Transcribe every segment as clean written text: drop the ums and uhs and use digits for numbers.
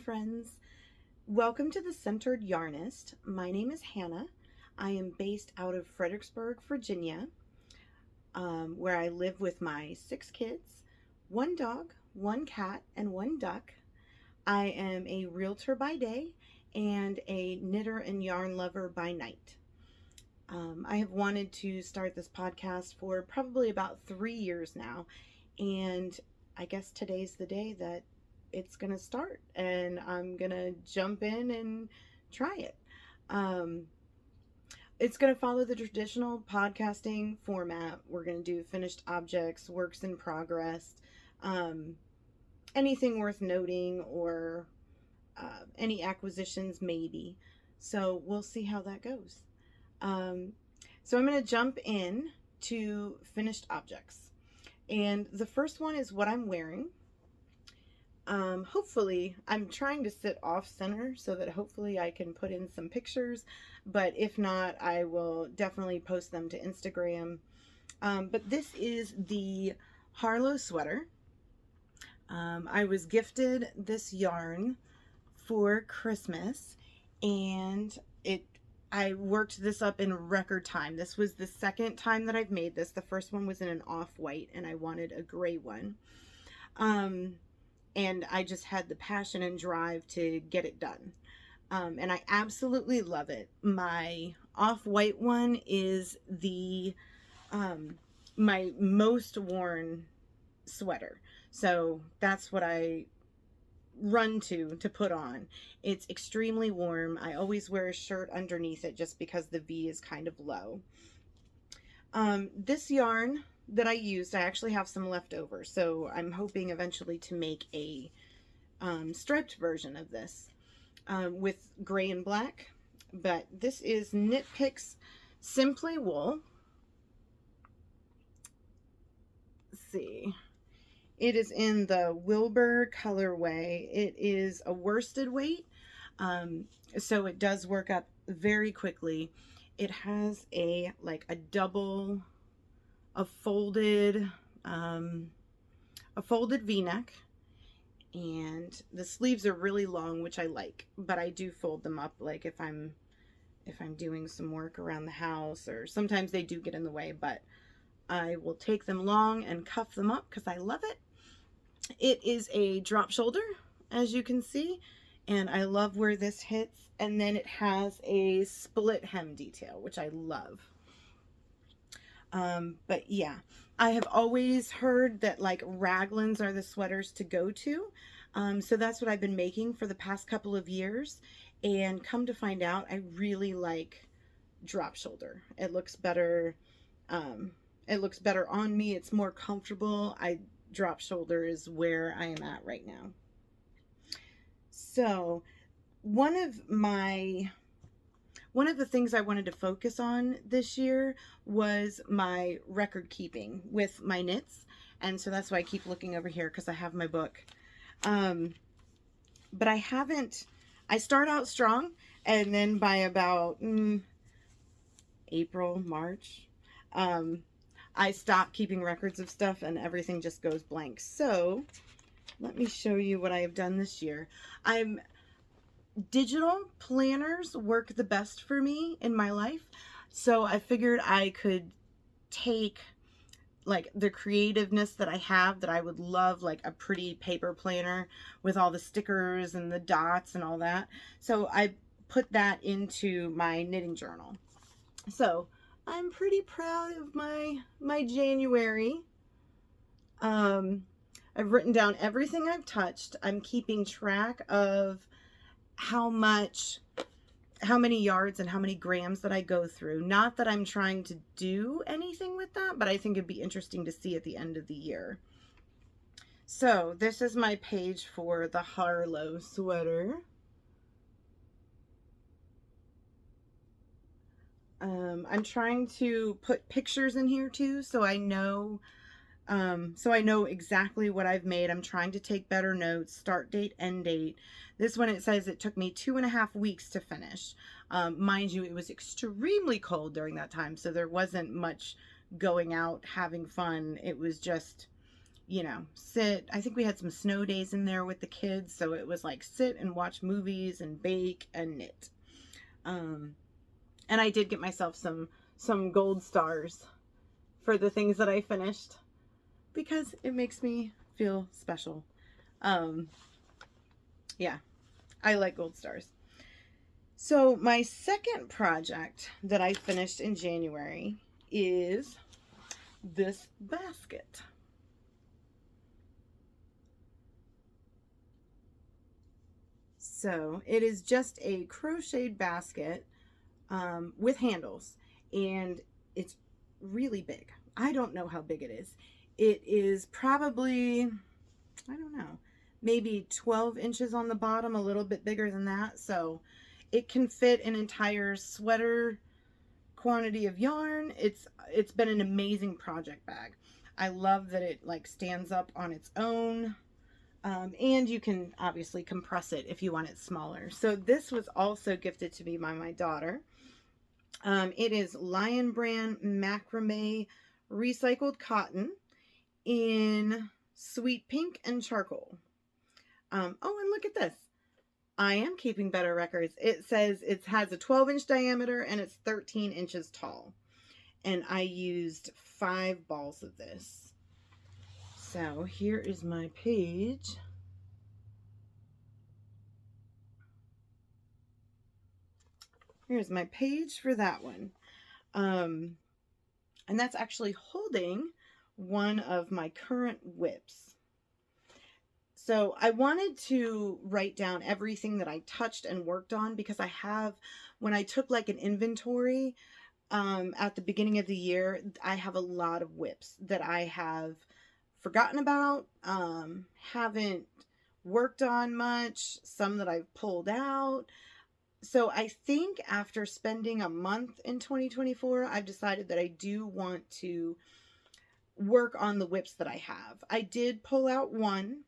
friends. Welcome to the Centered Yarnist. My name is Hannah. I am based out of Fredericksburg, Virginia, where I live with my 6 kids, 1 dog, 1 cat, and 1 duck. I am a realtor by day and a knitter and yarn lover by night. I have wanted to start this podcast for probably about 3 years now, and I guess today's the day that it's gonna start, and I'm gonna jump in and try it. It's gonna follow the traditional podcasting format. We're gonna do finished objects, works in progress, anything worth noting, or any acquisitions maybe. So we'll see how that goes. So I'm gonna jump in to finished objects, and the first one is what I'm wearing. Hopefully I'm trying to sit off center so that hopefully I can put in some pictures, but if not, I will definitely post them to Instagram. But this is the Harlow sweater. I was gifted this yarn for Christmas, and I worked this up in record time. This was the second time that I've made this. The first one was in an off-white, and I wanted a gray one. And I just had the passion and drive to get it done. And I absolutely love it. My off-white one is the my most worn sweater. So that's what I run to put on. It's extremely warm. I always wear a shirt underneath it just because the V is kind of low. This yarn that I used, I actually have some left over, so I'm hoping eventually to make a striped version of this with gray and black. But this is Knit Picks Simply Wool. Let's see. It is in the Wilber colorway. It is a worsted weight, so it does work up very quickly. It has a folded V-neck, and the sleeves are really long, which I like, but I do fold them up like if I'm doing some work around the house, or sometimes they do get in the way, but I will take them long and cuff them up because I love it. It is a drop shoulder, as you can see, and I love where this hits, and then it has a split hem detail, which I love. But yeah, I have always heard that like raglans are the sweaters to go to. So that's what I've been making for the past couple of years, and come to find out, I really like drop shoulder. It looks better. It looks better on me. It's more comfortable. Drop shoulder is where I am at right now. So one of the things I wanted to focus on this year was my record keeping with my knits. And so that's why I keep looking over here, because I have my book. But I start out strong, and then by about April, March, I stop keeping records of stuff and everything just goes blank. So let me show you what I have done this year. Digital planners work the best for me in my life, so I figured I could take like the creativeness that I have, that I would love like a pretty paper planner with all the stickers and the dots and all that. So I put that into my knitting journal. So I'm pretty proud of my January. I've written down everything I've touched. I'm keeping track of how many yards and how many grams that I go through. Not that I'm trying to do anything with that, but I think it'd be interesting to see at the end of the year. So this is my page for the Harlow sweater. I'm trying to put pictures in here too, so I know exactly what I've made. I'm trying to take better notes, start date, end date. This one, it says it took me 2.5 weeks to finish. Mind you, it was extremely cold during that time, so there wasn't much going out having fun. It was just, you know, sit. I think we had some snow days in there with the kids, so it was like sit and watch movies and bake and knit. And I did get myself some gold stars for the things that I finished because it makes me feel special. Yeah, I like gold stars. So my second project that I finished in January is this basket. So it is just a crocheted basket with handles, and it's really big. I don't know how big it is. It is probably, I don't know, maybe 12 inches on the bottom, a little bit bigger than that. So it can fit an entire sweater quantity of yarn. It's been an amazing project bag. I love that it like stands up on its own. And you can obviously compress it if you want it smaller. So this was also gifted to me by my daughter. It is Lion Brand macrame recycled cotton in sweet pink and charcoal. Oh, and look at this. I am keeping better records. It says it has a 12-inch diameter and it's 13 inches tall. And I used 5 balls of this. So here is my page. Here's my page for that one. And that's actually holding one of my current whips. So I wanted to write down everything that I touched and worked on because I have, when I took like an inventory at the beginning of the year, I have a lot of whips that I have forgotten about, haven't worked on much, some that I've pulled out. So I think after spending a month in 2024, I've decided that I do want to work on the whips that I have. I did pull out one,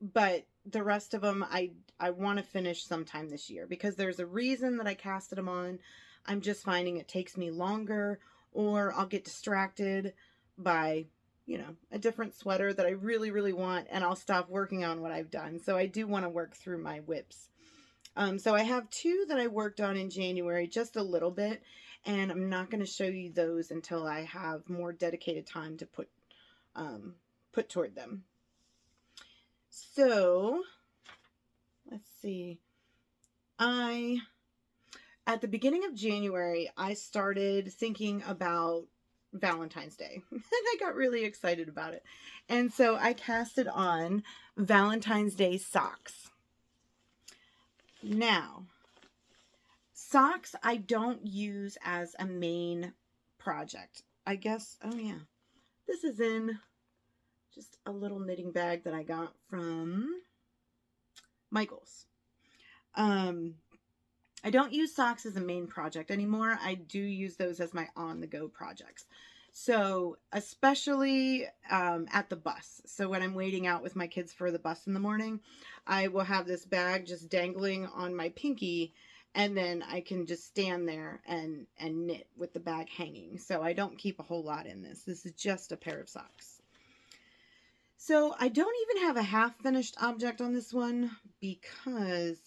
but the rest of them I want to finish sometime this year because there's a reason that I casted them on. I'm just finding it takes me longer, or I'll get distracted by, you know, a different sweater that I really, really want, and I'll stop working on what I've done. So I do want to work through my whips. So I have 2 that I worked on in January, just a little bit, and I'm not going to show you those until I have more dedicated time to put toward them. So let's see. At the beginning of January, I started thinking about Valentine's Day and I got really excited about it. And so I casted on Valentine's Day socks. Now, socks I don't use as a main project. I guess, oh yeah, this is in just a little knitting bag that I got from Michael's. I don't use socks as a main project anymore. I do use those as my on-the-go projects. So especially at the bus. So when I'm waiting out with my kids for the bus in the morning, I will have this bag just dangling on my pinky, and then I can just stand there and knit with the bag hanging. So I don't keep a whole lot in this. This is just a pair of socks. So I don't even have a half-finished object on this one because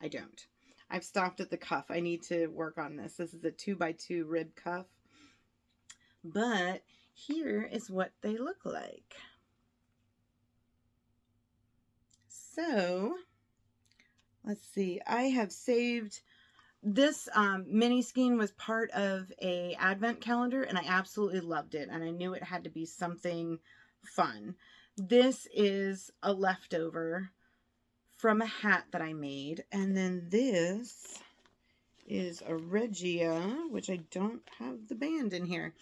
I don't. I've stopped at the cuff. I need to work on this. This is a 2x2 rib cuff. But here is what they look like. So let's see. I have saved this mini skein was part of a advent calendar, and I absolutely loved it. And I knew it had to be something fun. This is a leftover from a hat that I made. And then this is a Regia, which I don't have the band in here.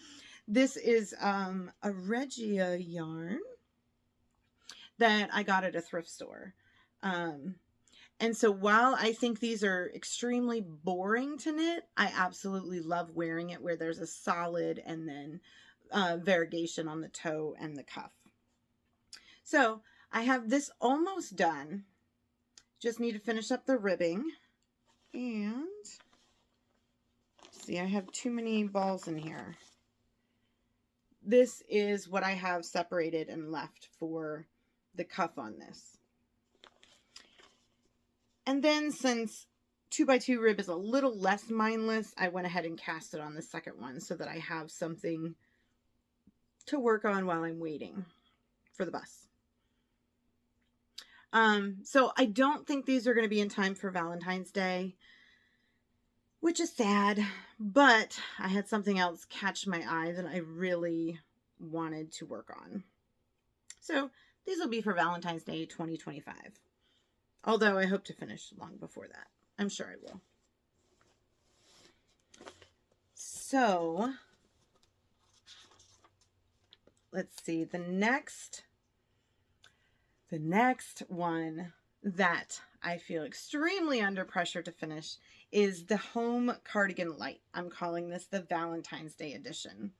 This is a Regia yarn that I got at a thrift store. And so while I think these are extremely boring to knit, I absolutely love wearing it where there's a solid and then variegation on the toe and the cuff. So I have this almost done. Just need to finish up the ribbing. And see, I have too many balls in here. this is what I have separated and left for the cuff on this. And then since 2x2 rib is a little less mindless, I went ahead and cast it on the second one so that I have something to work on while I'm waiting for the bus. So I don't think these are going to be in time for Valentine's Day, which is sad, but I had something else catch my eye that I really wanted to work on. So these will be for Valentine's Day 2025. Although I hope to finish long before that. I'm sure I will. So let's see, the next one that I feel extremely under pressure to finish is the Home Cardigan Lite. I'm calling this the Valentine's Day edition.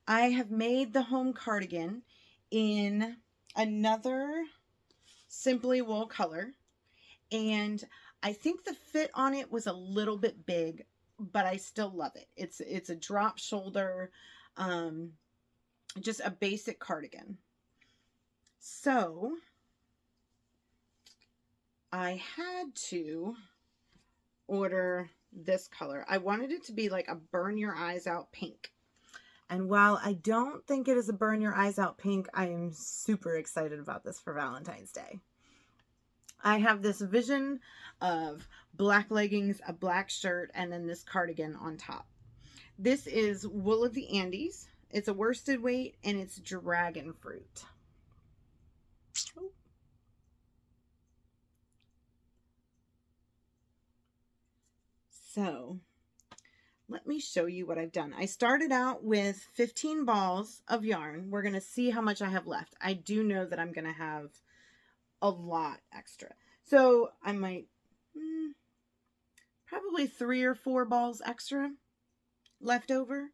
I have made the home cardigan in another Simply Wool color, and I think the fit on it was a little bit big, but I still love it. It's a drop shoulder, just a basic cardigan. So I had to order this color. I wanted it to be like a burn your eyes out pink. And while I don't think it is a burn your eyes out pink, I am super excited about this for Valentine's Day. I have this vision of black leggings, a black shirt, and then this cardigan on top. This is Wool of the Andes. It's a worsted weight, and it's Dragonfruit. So let me show you what I've done. I started out with 15 balls of yarn. We're going to see how much I have left. I do know that I'm going to have a lot extra. So I might probably 3 or 4 balls extra left over.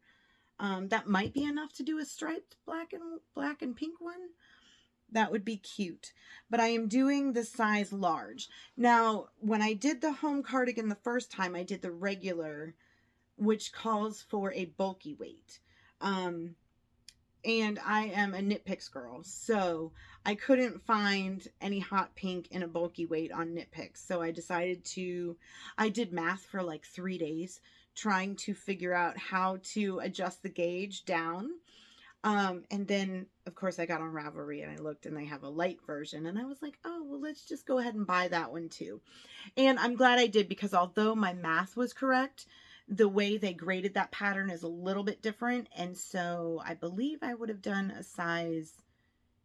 That might be enough to do a striped black and pink one. That would be cute. But I am doing the size large. Now, when I did the home cardigan the first time, I did the regular, which calls for a bulky weight. And I am a Knit Picks girl, so I couldn't find any hot pink in a bulky weight on Knit Picks. So I decided I did math for like 3 days, trying to figure out how to adjust the gauge down. And then, of course, I got on Ravelry and I looked and they have a light version. And I was like, oh, well, let's just go ahead and buy that one too. And I'm glad I did, because although my math was correct, the way they graded that pattern is a little bit different. And so I believe I would have done a size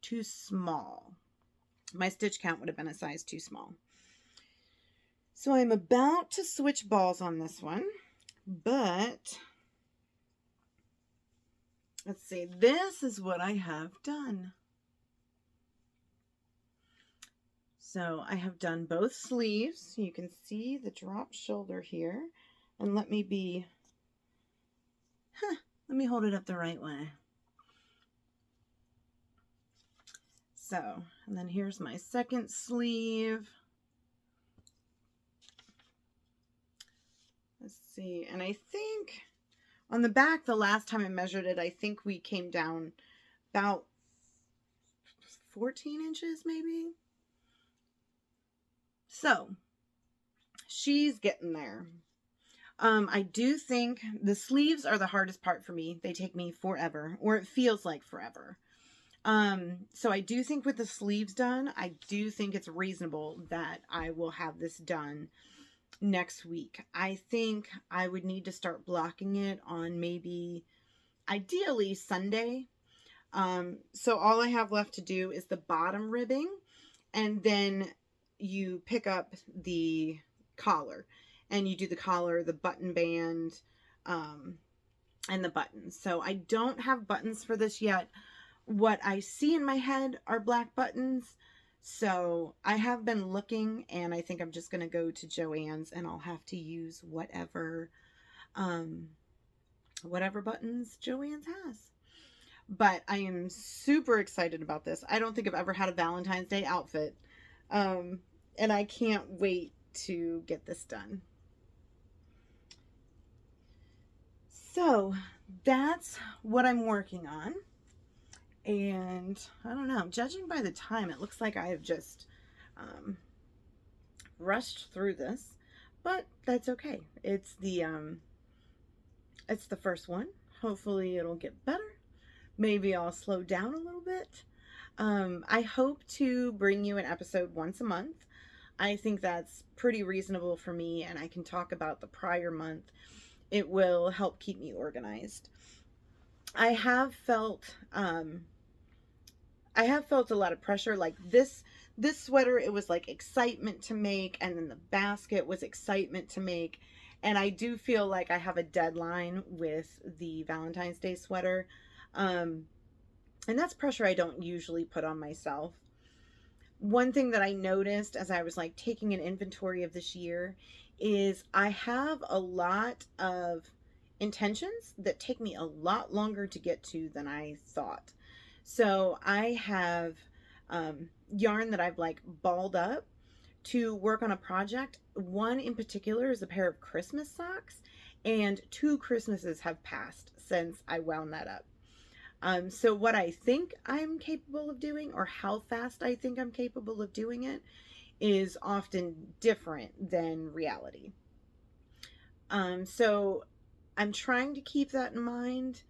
too small. My stitch count would have been a size too small. So I'm about to switch balls on this one, but let's see, this is what I have done. So I have done both sleeves. You can see the drop shoulder here. And let me hold it up the right way. So, and then here's my second sleeve. Let's see, and I think on the back, the last time I measured it, I think we came down about 14 inches maybe. So, she's getting there. I do think the sleeves are the hardest part for me. They take me forever, or it feels like forever. So I do think with the sleeves done, I do think it's reasonable that I will have this done next week. I think I would need to start blocking it on maybe, ideally, Sunday. So all I have left to do is the bottom ribbing, and then you pick up the collar. And you do the collar, the button band, and the buttons. So I don't have buttons for this yet. What I see in my head are black buttons. So I have been looking, and I think I'm just going to go to Joann's, and I'll have to use whatever buttons Joann's has. But I am super excited about this. I don't think I've ever had a Valentine's Day outfit. And I can't wait to get this done. So that's what I'm working on. And I don't know, judging by the time, it looks like I have just rushed through this, but that's okay. It's the first one. Hopefully it'll get better. Maybe I'll slow down a little bit. I hope to bring you an episode once a month. I think that's pretty reasonable for me, and I can talk about the prior month. It will help keep me organized. I have felt a lot of pressure. Like this sweater, it was like excitement to make, and then the basket was excitement to make. And I do feel like I have a deadline with the Valentine's Day sweater. And that's pressure I don't usually put on myself. One thing that I noticed as I was like taking an inventory of this year is I have a lot of intentions that take me a lot longer to get to than I thought. So I have yarn that I've like balled up to work on a project. One in particular is a pair of Christmas socks, and 2 Christmases have passed since I wound that up. So what I think I'm capable of doing, or how fast I think I'm capable of doing it, is often different than reality. So I'm trying to keep that in mind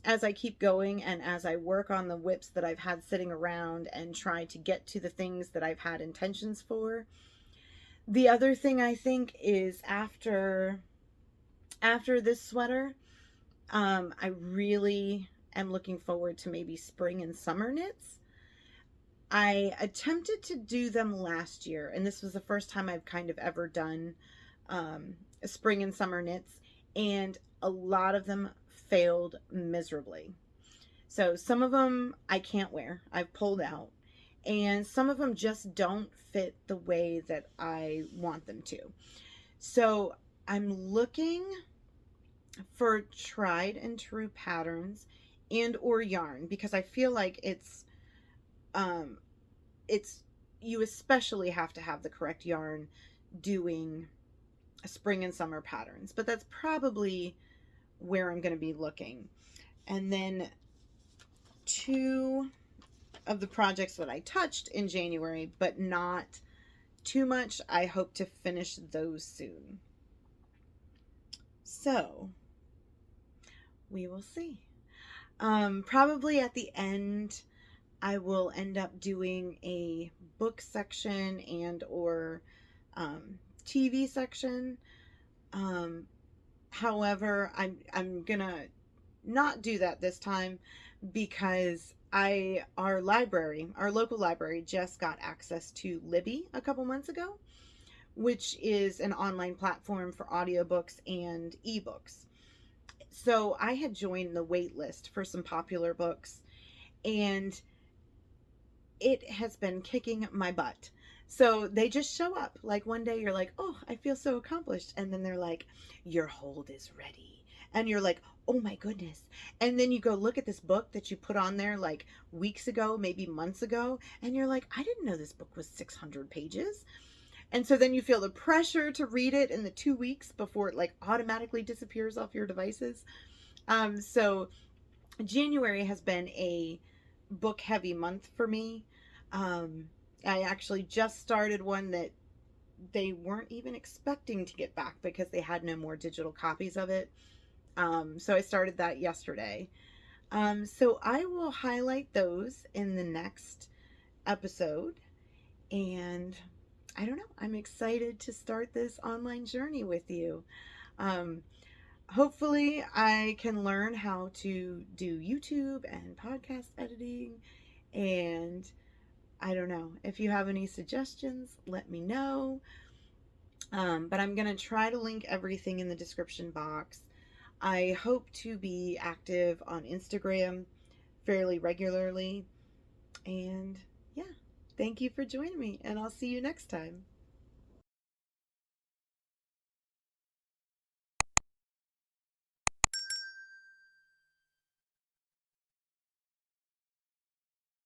as I keep going, and as I work on the whips that I've had sitting around and try to get to the things that I've had intentions for. The other thing I think is after this sweater, I really am looking forward to maybe spring and summer knits. I attempted to do them last year, and this was the first time I've kind of ever done spring and summer knits, and a lot of them failed miserably. So some of them I can't wear, I've pulled out, and some of them just don't fit the way that I want them to. So I'm looking for tried and true patterns and or yarn, because I feel like it's you especially have to have the correct yarn doing spring and summer patterns, but that's probably where I'm going to be looking. And then 2 of the projects that I touched in January, but not too much, I hope to finish those soon. So we will see. Probably at the end, I will end up doing a book section and or TV section. However, I'm gonna not do that this time, because our local library just got access to Libby a couple months ago, which is an online platform for audiobooks and ebooks. So I had joined the wait list for some popular books, and it has been kicking my butt. So they just show up. Like one day you're like, oh, I feel so accomplished. And then they're like, your hold is ready. And you're like, oh my goodness. And then you go look at this book that you put on there like weeks ago, maybe months ago. And you're like, I didn't know this book was 600 pages. And so then you feel the pressure to read it in the 2 weeks before it like automatically disappears off your devices. So January has been a book heavy month for me. I actually just started one that they weren't even expecting to get back because they had no more digital copies of it. So I started that yesterday. So I will highlight those in the next episode. And I don't know, I'm excited to start this online journey with you. Hopefully I can learn how to do YouTube and podcast editing, and I don't know. If you have any suggestions, let me know. But I'm going to try to link everything in the description box. I hope to be active on Instagram fairly regularly. And yeah, thank you for joining me, and I'll see you next time.